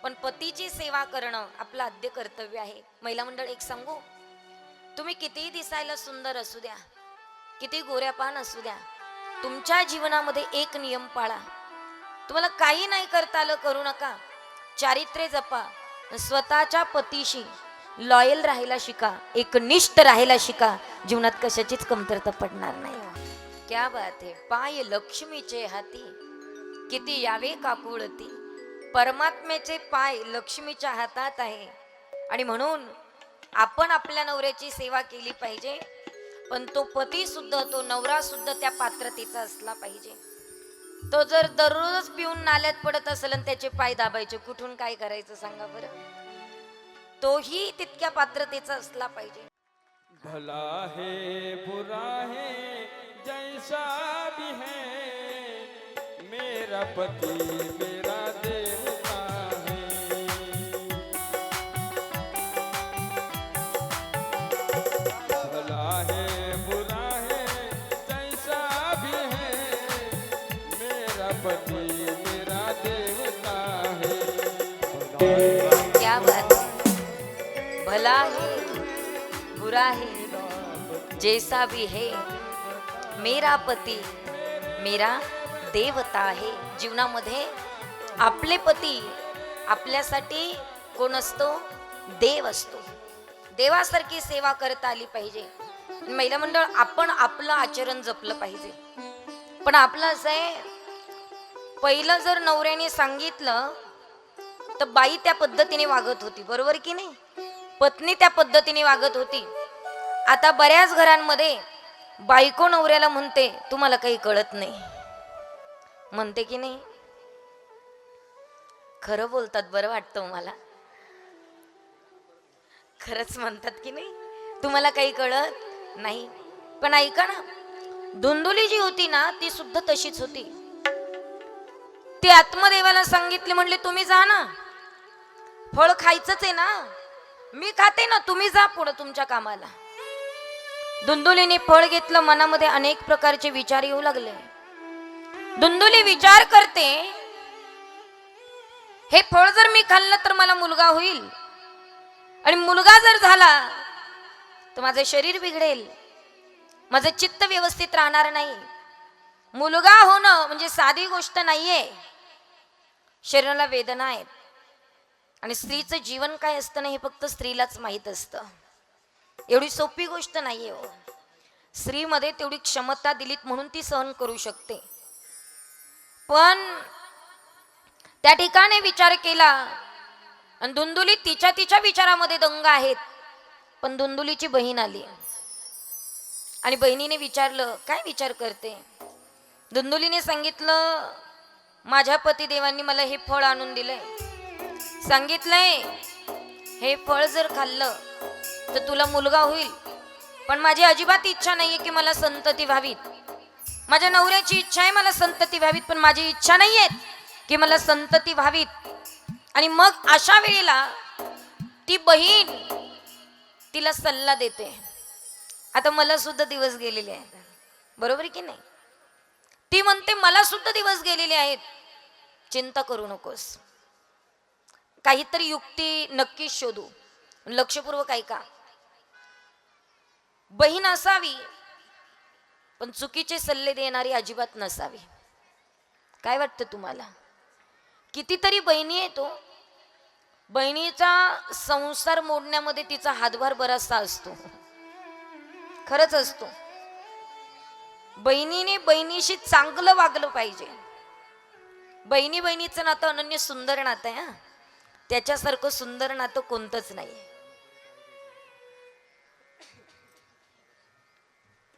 पण पतीची सेवा करणं आपलं आद्य कर्तव्य आहे. महिला मंडळ एक सांगू, तुम्ही कितीही दिसायला सुंदर असू द्या, किती गोऱ्यापान असू द्या, तुमच्या जीवनामध्ये एक नियम पाळा. तुम्हाला काही नाही करता आलं करू नका, चारित्र्य जपा, स्वतःच्या पतीशी लॉयल राहायला शिका, एकनिष्ठ राहायला शिका. जीवनात कशाचीच कमतरता पडणार नाही. क्या बात आहे. पाय लक्ष्मीचे हाती, किती यावे काकुळती. परमात्म्याचे पाय लक्ष्मीच्या हातात आहे आणि म्हणून आपण आपल्या नवऱ्याची सेवा केली पाहिजे. पण तो पती सुद्धा, तो नवरा सुद्धा त्या पात्रतेचा असला पाहिजे. तो जर दररोज पिऊन नाल्यात पडत असेल आणि त्याचे पाय दाबायचे, कुठून काय करायचं सांगा बरं. तोही तितक्या पात्रतेचा असला पाहिजे. भला है बुरा है जैसा भी है, मेरा पति मेरा देवता है. भला है बुरा है जैसा भी है, मेरा पति मेरा देवता है. क्या बात है. भला है बुरा है जैसा भी है, मेरा पती मेरा देवता आहे. जीवनामध्ये आपले पती आपल्यासाठी कोण असतो? देव असतो. देवासारखी सेवा करता आली पाहिजे. महिला मंडळ, आपण आपलं आचरण जपलं पाहिजे. पण आपलं असं आहे, पहिलं जर नवऱ्याने सांगितलं तर बाई त्या पद्धतीने वागत होती, बरोबर की नाही? पत्नी त्या पद्धतीने वागत होती. आता बऱ्याच घरांमध्ये बायको नवऱ्याला म्हणते, तुम्हाला काही कळत नाही, म्हणते की नाही? खरं बोलतात, बरं वाटतं मला. खरंच म्हणतात की नाही, तुम्हाला काही कळत नाही. पण ऐका ना, धुंदुली जी होती ना, ती सुद्धा तशीच होती. ती आत्मदेवाला सांगितले, म्हणले तुम्ही जा ना, फळ खायचंच आहे ना, मी खाते ना, तुम्ही जा पुढे तुमच्या कामाला. धुंदुलीने फळ घेतलं, मनामध्ये अनेक प्रकारचे विचार येऊ लागले. धुंदुली विचार करते, हे फळ जर मी खाल्लं तर मला मुलगा होईल, आणि मुलगा जर झाला तर माझं शरीर बिघडेल, माझं चित्त व्यवस्थित राहणार नाही. मुलगा होणं म्हणजे साधी गोष्ट नाहीये. शरीराला वेदना आहेत आणि स्त्रीचं जीवन काय असतं ना, हे फक्त स्त्रीलाच माहीत असतं. एवढी सोपी गोष्ट नाहीये हो. स्त्रीमध्ये तेवढी क्षमता दिलीत म्हणून ती सहन करू शकते. पण त्या ठिकाणी विचार केला आणि धुंदुली तिच्या विचारामध्ये दंग आहेत. पण धुंदुलीची बहीण आली आणि बहिणीने विचारलं, काय विचार करते? धुंदुलीने सांगितलं, माझ्या पतिदेवांनी मला हे फळ आणून दिलंय, सांगितलंय हे फळ जर खाल्लं तर तुला मुलगा होईल, पण माझी अजिबात इच्छा नाहीये की मला संतती व्हावीत. माझ्या नवऱ्याची इच्छा आहे मला संतती व्हावीत, पण माझी इच्छा नाहीये की मला संतती व्हावीत. आणि मग अशा वेळेला ती बहीण तिला सल्ला देते. आता मला सुद्धा दिवस गेलेले आहेत, बरोबर की नाही? ती म्हणते, मला सुद्धा दिवस गेलेले आहेत, चिंता करू नकोस, काहीतरी युक्ती नक्की शोधू. लक्षपूर्वक ऐका. बहीण असावी पण चुकीचे सल्ले देणारी अजिबात नसावी. काय वाटतं तुम्हाला? कितीतरी बहिणी येतो, बहिणीचा संसार मोडण्यामध्ये तिचा हातभार बराचसा असतो, खरंच असतो. बहिणीने बहिणीशी चांगलं वागलं पाहिजे. बहिणीचं नातं अनन्य सुंदर नातं आहे. त्याच्यासारखं सुंदर नातं कोणतंच नाही.